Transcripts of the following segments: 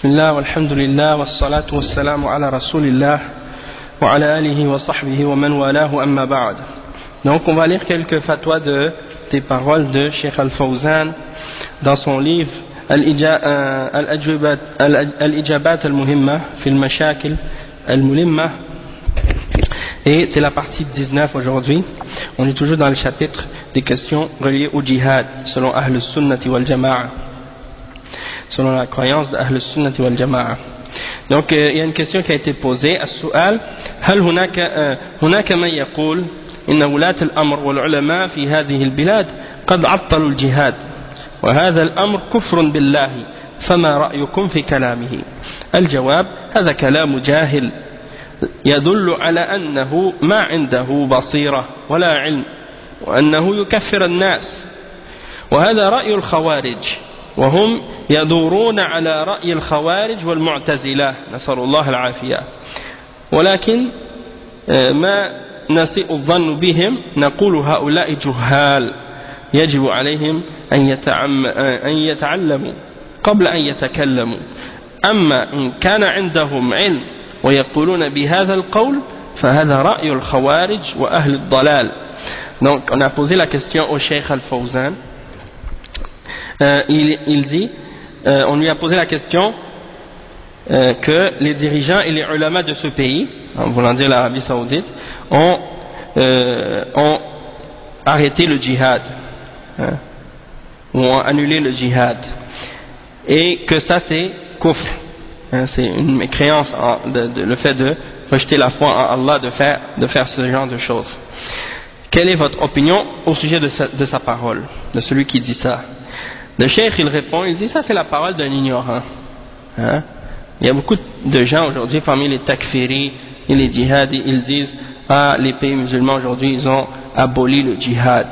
Bismillah, walhamdulillah, wassalatu wassalamu ala rasulillah, wa ala alihi wa sahbihi wa man walahu amma ba'd. Donc on va lire quelques fatwas des paroles de Cheikh Al-Fawzan dans son livre Al-Ijabat al-Muhimma fil Mashakil al-Mulimma, et c'est la partie 19 aujourd'hui. On est toujours dans le chapitre des questions reliées au djihad selon Ahl Sunnati wal Jama'a, selon la croyance d'Ahl Sunnati wal Jama'a. Donc il y a une question qui a été posée. السؤال هل هناك من يقول إن ولاة الأمر والعلماء في هذه البلاد قد عطلوا الجهاد وهذا الأمر كفر بالله فما رأيكم في كلامه؟ الجواب: هذا كلام جاهل يدل على أنه ما عنده بصيرة ولا علم وأنه يكفر الناس، وهذا رأي الخوارج، وهم يدورون على رأي الخوارج والمعتزلة، نسأل الله العافية. ولكن ما نسيء الظن بهم، نقول هؤلاء جهال يجب عليهم أن يتعلموا قبل أن يتكلموا. أما إن كان عندهم علم ويقولون بهذا القول فهذا رأي الخوارج وأهل الضلال. Donc on a posé la question au Cheikh Al-Fawzan. Il dit, on lui a posé la question que les dirigeants et les ulama de ce pays, en voulant dire l'Arabie Saoudite, ont arrêté le djihad, ou ont annulé le djihad, et que ça c'est kufr, c'est une mécréance, le fait de rejeter la foi en Allah, de faire ce genre de choses. Quelle est votre opinion au sujet de sa parole, de celui qui dit ça? Le cheikh il répond, il dit ça c'est la parole d'un ignorant. Il y a beaucoup de gens aujourd'hui parmi les takfiris et les djihadis, ils disent les pays musulmans aujourd'hui ils ont aboli le djihad,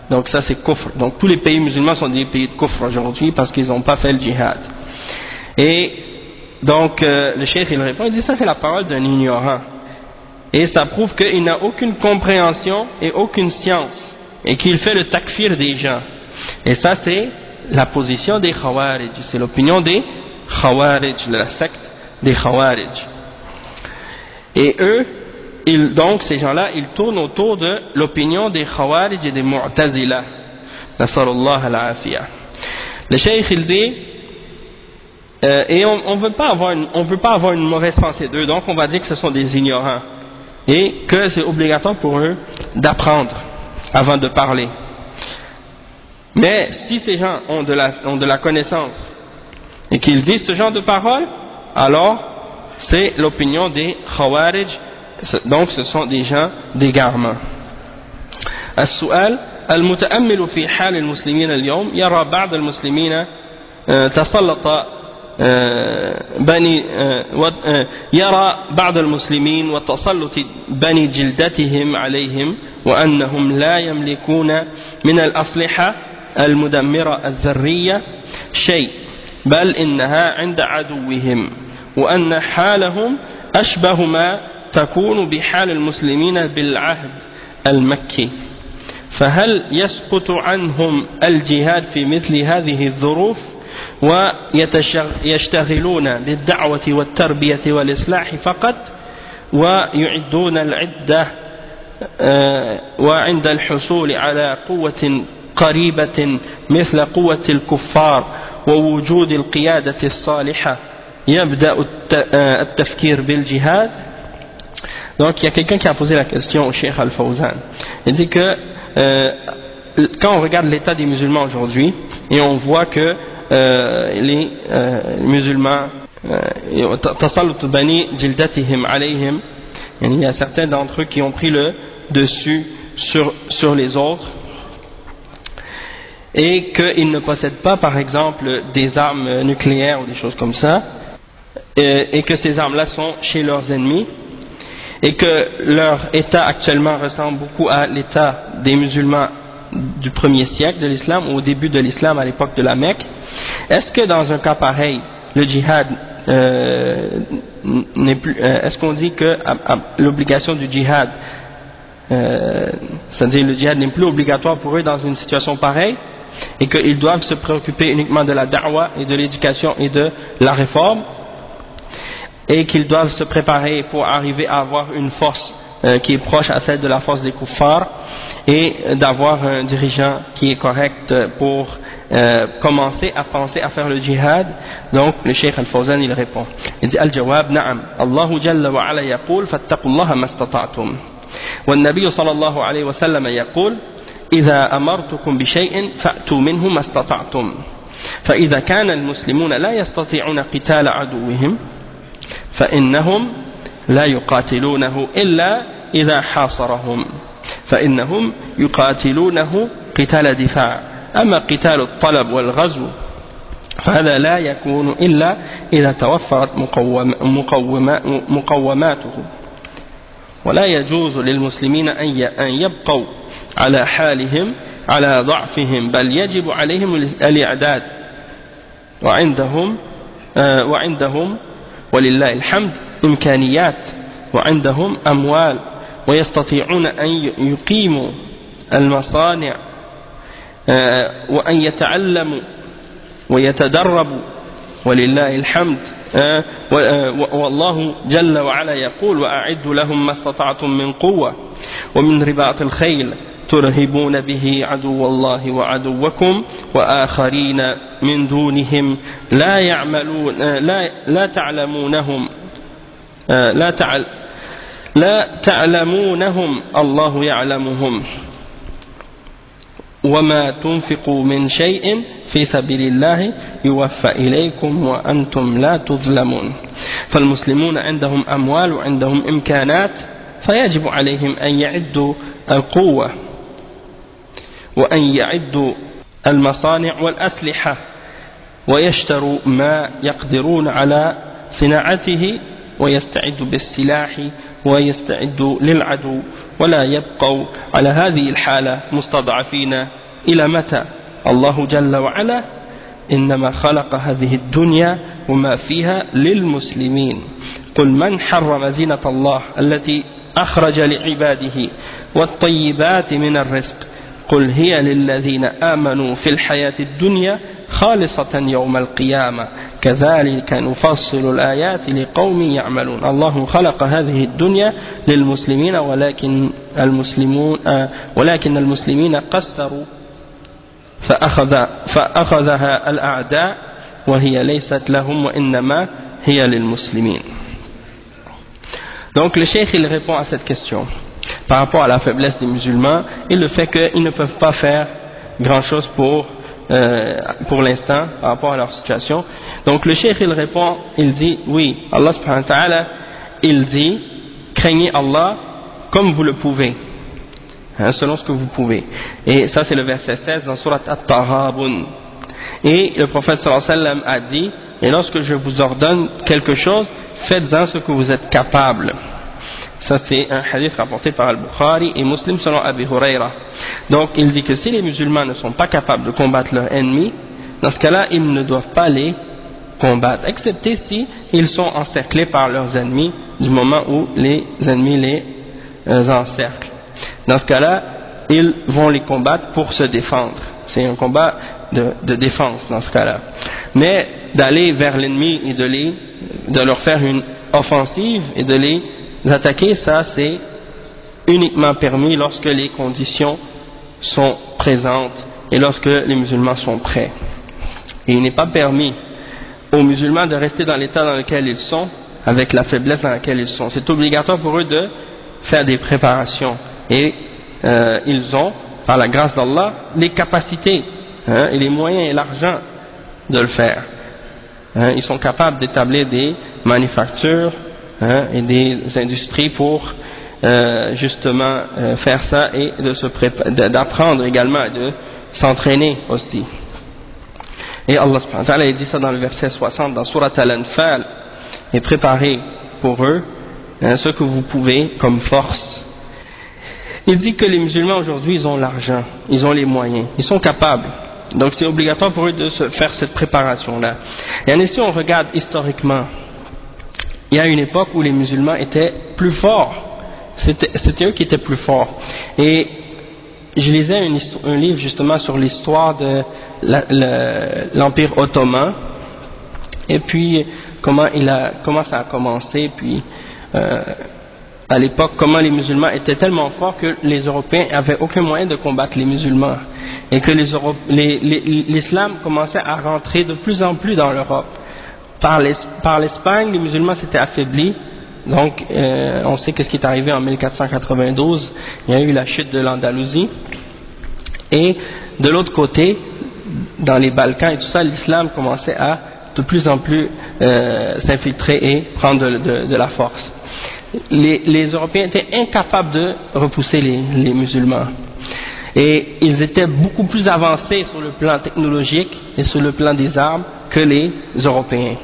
donc ça c'est kufr. Donc tous les pays musulmans sont des pays de kufr aujourd'hui parce qu'ils n'ont pas fait le djihad. Et donc le cheikh il répond, il dit ça c'est la parole d'un ignorant, et ça prouve qu'il n'a aucune compréhension et aucune science et qu'il fait le takfir des gens. Et ça c'est la position des Khawarij, c'est l'opinion des Khawarij, la secte des Khawarij. Et eux, donc ces gens-là, ils tournent autour de l'opinion des Khawarij et des Mu'tazila. Nasarullah al-Afiyah. Le cheikh il dit, et on veut pas avoir une mauvaise pensée d'eux, donc on va dire que ce sont des ignorants et que c'est obligatoire pour eux d'apprendre avant de parler. Mais si ces gens ont de la connaissance et qu'ils disent ce genre de paroles, alors c'est l'opinion des Khawarij, donc ce sont des gens d'égarement. السؤال: المتأمل في حال المسلمين اليوم يرى بعض المسلمين يرى بعض المسلمين وتسلط بني جلدتهم عليهم وأنهم لا يملكون من الأسلحة المدمرة الذرية شيء، بل إنها عند عدوهم، وأن حالهم أشبه ما تكون بحال المسلمين بالعهد المكي، فهل يسقط عنهم الجهاد في مثل هذه الظروف ويشتغلون بالدعوة والتربية والإصلاح فقط ويعدون العدة وعند الحصول على قوة قريبة مثل قوة الكفار ووجود القيادة الصالحة يبدأ التفكير بالجهاد؟ Donc il y a quelqu'un qui a posé la question au Cheikh Al-Fawzan. Il dit que quand on regarde l'état des musulmans aujourd'hui et on voit que les musulmans, tasallut bani jildatihim alayhim, il y a certains d'entre eux qui ont pris le dessus sur les autres, et qu'ils ne possèdent pas par exemple des armes nucléaires ou des choses comme ça, et que ces armes là sont chez leurs ennemis, et que leur état actuellement ressemble beaucoup à l'état des musulmans du premier siècle de l'islam, ou au début de l'islam à l'époque de la Mecque. Est-ce que dans un cas pareil le djihad n'est plus, est-ce qu'on dit que l'obligation du djihad, c'est-à-dire le djihad n'est plus obligatoire pour eux dans une situation pareille? et qu'ils doivent se préoccuper uniquement de la da'wa et de l'éducation et de la réforme, et qu'ils doivent se préparer pour arriver à avoir une force qui est proche à celle de la force des kuffars, et d'avoir un dirigeant qui est correct pour commencer à penser à faire le djihad. Donc le Cheikh Al-Fawzan il répond, il dit Al-Jawab Na'am, Allahu Jalla wa Ala yaqul fattaqullaha mastata'tum, والنبي صلى الله عليه وسلم يقول إذا أمرتكم بشيء فأتوا منه ما استطعتم فإذا كان المسلمون لا يستطيعون قتال عدوهم فإنهم لا يقاتلونه إلا إذا حاصرهم فإنهم يقاتلونه قتال دفاع أما قتال الطلب والغزو فهذا لا يكون إلا إذا توفرت مقوماته ولا يجوز للمسلمين أن يبقوا على حالهم على ضعفهم بل يجب عليهم الإعداد وعندهم ولله الحمد إمكانيات وعندهم أموال ويستطيعون أن يقيموا المصانع وأن يتعلموا ويتدربوا ولله الحمد والله جل وعلا يقول وأعدوا لهم ما استطعتم من قوة ومن رباط الخيل ترهبون به عدو الله وعدوكم وآخرين من دونهم لا تعلمونهم الله يعلمهم وما تنفقوا من شيء في سبيل الله يوفى إليكم وأنتم لا تظلمون فالمسلمون عندهم أموال وعندهم إمكانات فيجب عليهم أن يعدوا القوة وأن يعدوا المصانع والأسلحة ويشتروا ما يقدرون على صناعته ويستعدوا بالسلاح ويستعدوا للعدو ولا يبقوا على هذه الحالة مستضعفين إلى متى الله جل وعلا إنما خلق هذه الدنيا وما فيها للمسلمين قل من حرم زينة الله التي أخرج لعباده والطيبات من الرزق قل هي للذين آمنوا في الحياة الدنيا خالصة يوم القيامة كذلك نفصل الآيات لقوم يعملون الله خلق هذه الدنيا للمسلمين ولكن المسلمين قصروا فأخذها الأعداء وهي ليست لهم وإنما هي للمسلمين. Donc le cheikh il répond à cette question par rapport à la faiblesse des musulmans et le fait qu'ils ne peuvent pas faire grand chose pour l'instant par rapport à leur situation. Donc le cheikh il répond, il dit oui, Allah subhanahu wa ta'ala il dit craignez Allah comme vous le pouvez, selon ce que vous pouvez, et ça c'est le verset 16 dans Surat At-Taghabun. Et le prophète sallallahu alayhi wa sallam a dit et lorsque je vous ordonne quelque chose faites-en ce que vous êtes capable. Ça c'est un hadith rapporté par Al-Bukhari et Muslim selon Abi Huraira. Donc il dit que si les musulmans ne sont pas capables de combattre leurs ennemis, dans ce cas-là ils ne doivent pas les combattre, excepté si ils sont encerclés par leurs ennemis du moment où les ennemis les encerclent. Dans ce cas-là ils vont les combattre pour se défendre. C'est un combat de défense dans ce cas-là. Mais d'aller vers l'ennemi et de leur faire une offensive et de les attaquer, ça c'est uniquement permis lorsque les conditions sont présentes et lorsque les musulmans sont prêts. Et il n'est pas permis aux musulmans de rester dans l'état dans lequel ils sont, avec la faiblesse dans laquelle ils sont. C'est obligatoire pour eux de faire des préparations et ils ont, par la grâce d'Allah, les capacités et les moyens et l'argent de le faire. Ils sont capables d'établir des manufactures et des industries pour justement faire ça et d'apprendre également et de s'entraîner aussi. Et Allah subhanahu wa ta'ala dit ça dans le verset 60 dans Surat Al-Anfal, et préparez pour eux ce que vous pouvez comme force. Il dit que les musulmans aujourd'hui ils ont l'argent, ils ont les moyens, ils sont capables. Donc c'est obligatoire pour eux de se faire cette préparation-là. Et si on regarde historiquement, il y a une époque où les musulmans étaient plus forts. C'était eux qui étaient plus forts. Et je lisais un livre justement sur l'histoire de l'Empire ottoman, et puis comment ça a commencé, puis à l'époque comment les musulmans étaient tellement forts que les Européens n'avaient aucun moyen de combattre les musulmans, et que l'islam commençait à rentrer de plus en plus dans l'Europe. Par l'Espagne, les musulmans s'étaient affaiblis. Donc, on sait que ce qui est arrivé en 1492, il y a eu la chute de l'Andalousie. Et de l'autre côté, dans les Balkans et tout ça, l'islam commençait à de plus en plus s'infiltrer et prendre de la force. Les Européens étaient incapables de repousser les musulmans. Et ils étaient beaucoup plus avancés sur le plan technologique et sur le plan des armes que les Européens.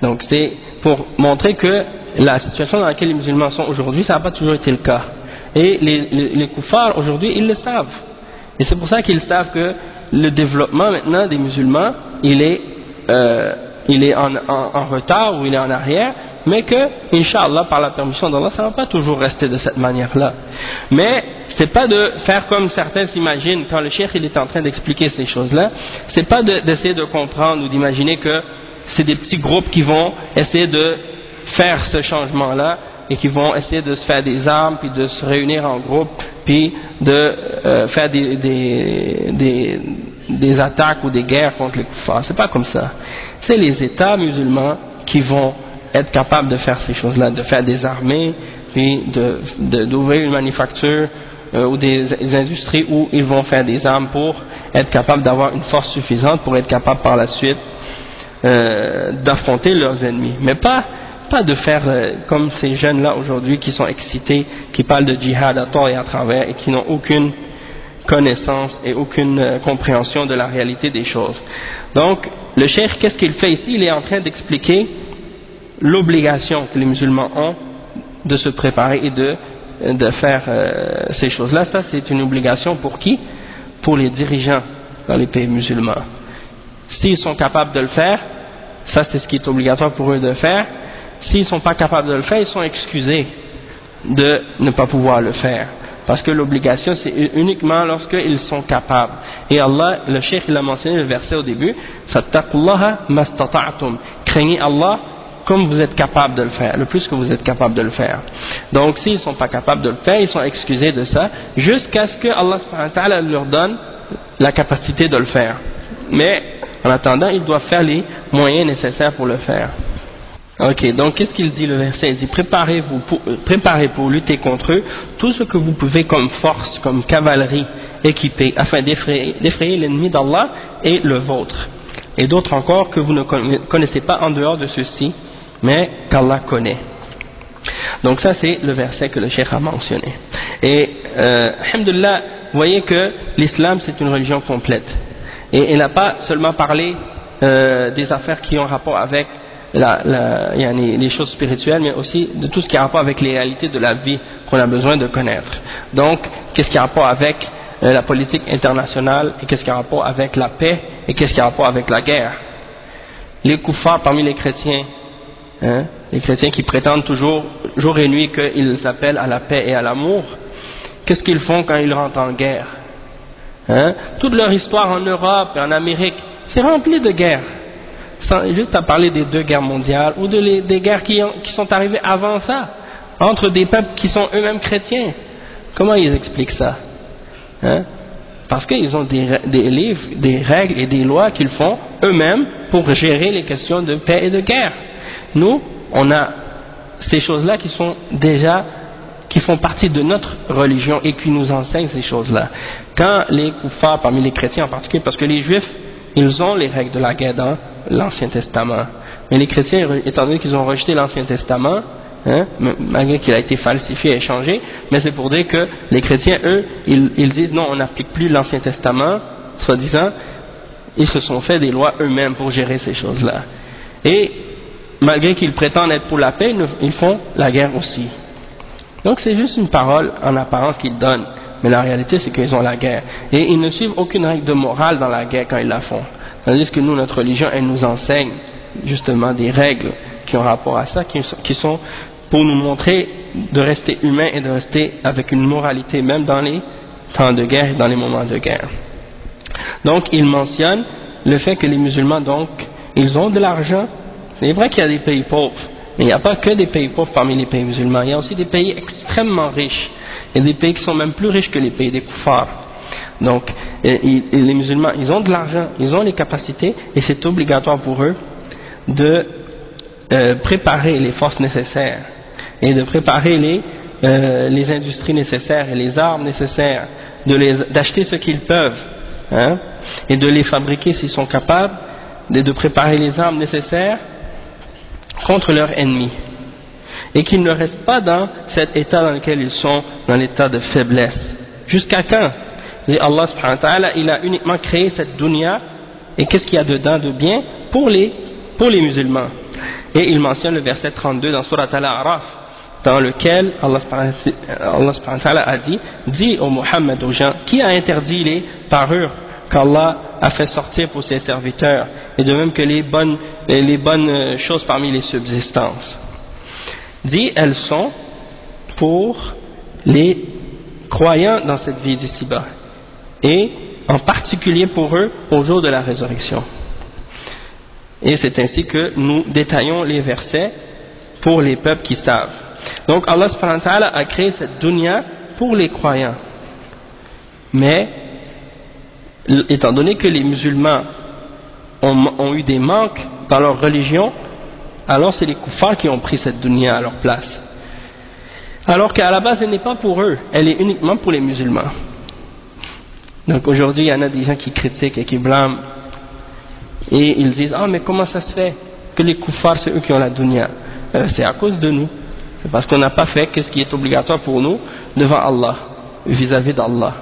Donc c'est pour montrer que la situation dans laquelle les musulmans sont aujourd'hui, ça n'a pas toujours été le cas. Et les koufars aujourd'hui, ils le savent. Et c'est pour ça qu'ils savent que le développement maintenant des musulmans, il est en retard ou il est en arrière, mais que, Inch'Allah, par la permission d'Allah, ça ne va pas toujours rester de cette manière-là. Mais c'est pas de faire comme certains s'imaginent quand le cheikh il est en train d'expliquer ces choses-là, c'est pas d'essayer de comprendre ou d'imaginer que c'est des petits groupes qui vont essayer de faire ce changement-là et qui vont essayer de se faire des armes, puis de se réunir en groupe, puis de faire des attaques ou des guerres contre les koufars. C'est pas comme ça. C'est les États musulmans qui vont être capables de faire ces choses-là, de faire des armées, puis d'ouvrir une manufacture ou des industries où ils vont faire des armes pour être capables d'avoir une force suffisante pour être capables par la suite d'affronter leurs ennemis. Mais pas de faire comme ces jeunes-là aujourd'hui qui sont excités, qui parlent de djihad à tort et à travers et qui n'ont aucune connaissance et aucune compréhension de la réalité des choses. Donc, le cheikh, qu'est-ce qu'il fait ici? Il est en train d'expliquer l'obligation que les musulmans ont de se préparer et de faire ces choses-là. Ça, c'est une obligation pour qui? Pour les dirigeants dans les pays musulmans. S'ils sont capables de le faire, ça c'est ce qui est obligatoire pour eux de faire. S'ils ne sont pas capables de le faire, ils sont excusés de ne pas pouvoir le faire. Parce que l'obligation, c'est uniquement lorsqu'ils sont capables. Et Allah, le cheikh, il a mentionné le verset au début, Fattaqullaha mastata'tum. Craignez Allah comme vous êtes capable de le faire, le plus que vous êtes capable de le faire. Donc, s'ils ne sont pas capables de le faire, ils sont excusés de ça, jusqu'à ce que Allah subhanahu wa ta'ala leur donne la capacité de le faire. Mais, en attendant, ils doivent faire les moyens nécessaires pour le faire. Ok, donc qu'est-ce qu'il dit le verset? Il dit préparez pour lutter contre eux tout ce que vous pouvez comme force, comme cavalerie équipée, afin d'effrayer l'ennemi d'Allah et le vôtre. Et d'autres encore que vous ne connaissez pas en dehors de ceux-ci, mais qu'Allah connaît. Donc ça c'est le verset que le cheikh a mentionné. Et alhamdulillah, vous voyez que l'islam c'est une religion complète. Et il n'a pas seulement parlé des affaires qui ont rapport avec les choses spirituelles, mais aussi de tout ce qui a rapport avec les réalités de la vie qu'on a besoin de connaître. Donc, qu'est-ce qui a rapport avec la politique internationale, et qu'est-ce qui a rapport avec la paix, et qu'est-ce qui a rapport avec la guerre. Les koufars parmi les chrétiens, les chrétiens qui prétendent toujours, jour et nuit, qu'ils appellent à la paix et à l'amour, qu'est-ce qu'ils font quand ils rentrent en guerre? Toute leur histoire en Europe et en Amérique, c'est rempli de guerres. Juste à parler des 2 guerres mondiales ou des guerres qui sont arrivées avant ça, entre des peuples qui sont eux-mêmes chrétiens. Comment ils expliquent ça? Parce qu'ils ont des livres, des règles et des lois qu'ils font eux-mêmes pour gérer les questions de paix et de guerre. Nous, on a ces choses-là qui font partie de notre religion et qui nous enseignent ces choses-là. Quand les koufars, parmi les chrétiens en particulier, parce que les juifs, ils ont les règles de la guerre dans l'Ancien Testament. Mais les chrétiens, étant donné qu'ils ont rejeté l'Ancien Testament, malgré qu'il a été falsifié et changé, mais c'est pour dire que les chrétiens, eux, ils disent non, on n'applique plus l'Ancien Testament, soi-disant, ils se sont fait des lois eux-mêmes pour gérer ces choses-là. Et malgré qu'ils prétendent être pour la paix, ils font la guerre aussi. Donc c'est juste une parole en apparence qu'ils donnent. Mais la réalité, c'est qu'ils ont la guerre. Et ils ne suivent aucune règle de morale dans la guerre quand ils la font. Tandis que nous, notre religion, elle nous enseigne justement des règles qui ont rapport à ça, qui sont pour nous montrer de rester humains et de rester avec une moralité, même dans les temps de guerre et dans les moments de guerre. Donc il mentionne le fait que les musulmans, donc, ils ont de l'argent. C'est vrai qu'il y a des pays pauvres, mais il n'y a pas que des pays pauvres parmi les pays musulmans. Il y a aussi des pays extrêmement riches. Il y a des pays qui sont même plus riches que les pays des koufars. Donc, les musulmans, ils ont de l'argent, ils ont les capacités, et c'est obligatoire pour eux de préparer les forces nécessaires et de préparer les industries nécessaires et les armes nécessaires, d'acheter ce qu'ils peuvent, hein, et de les fabriquer s'ils sont capables, de préparer les armes nécessaires contre leurs ennemis, et qu'ils ne restent pas dans cet état dans lequel ils sont, dans l'état de faiblesse. Jusqu'à quand? Et Allah subhanahu wa ta'ala, il a uniquement créé cette dunya, et qu'est-ce qu'il y a dedans de bien pour les musulmans. Et il mentionne le verset 32 dans Surat Al-A'raf, dans lequel Allah subhanahu wa ta'ala a dit: dis au Muhammad, aux gens, qui a interdit les parures qu'Allah a fait sortir pour ses serviteurs, et de même que les bonnes choses parmi les subsistances. Dit, elles sont pour les croyants dans cette vie d'ici-bas, et en particulier pour eux au jour de la résurrection. Et c'est ainsi que nous détaillons les versets pour les peuples qui savent. Donc Allah subhanahu wa ta'ala a créé cette dunya pour les croyants, mais étant donné que les musulmans ont eu des manques dans leur religion, alors c'est les koufars qui ont pris cette dunya à leur place. Alors qu'à la base, elle n'est pas pour eux, elle est uniquement pour les musulmans. Donc aujourd'hui, il y en a des gens qui critiquent et qui blâment, et ils disent: ah, mais comment ça se fait que les koufars, c'est eux qui ont la dunya? C'est à cause de nous. C'est parce qu'on n'a pas fait ce qui est obligatoire pour nous devant Allah, vis-à-vis d'Allah.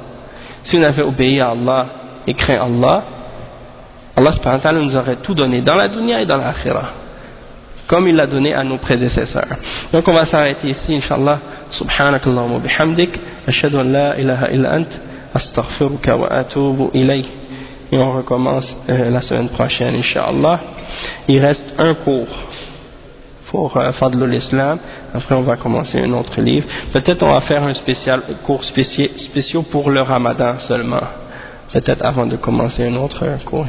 Si on avait obéi à Allah et craint Allah, Allah subhanahu wa ta'ala nous aurait tout donné dans la dunya et dans l'akhirah, comme il l'a donné à nos prédécesseurs. Donc on va s'arrêter ici, inshallah. Subhanakallahumma wa bihamdik, ashhadu an la ilaha illa ant, astaghfiruka wa atubu ilayh. Et on recommence la semaine prochaine, inshallah. Il reste un cours pour Fadlul Islam. Après on va commencer un autre livre. Peut-être on va faire un cours spécial pour le Ramadan seulement, peut-être avant de commencer un autre cours.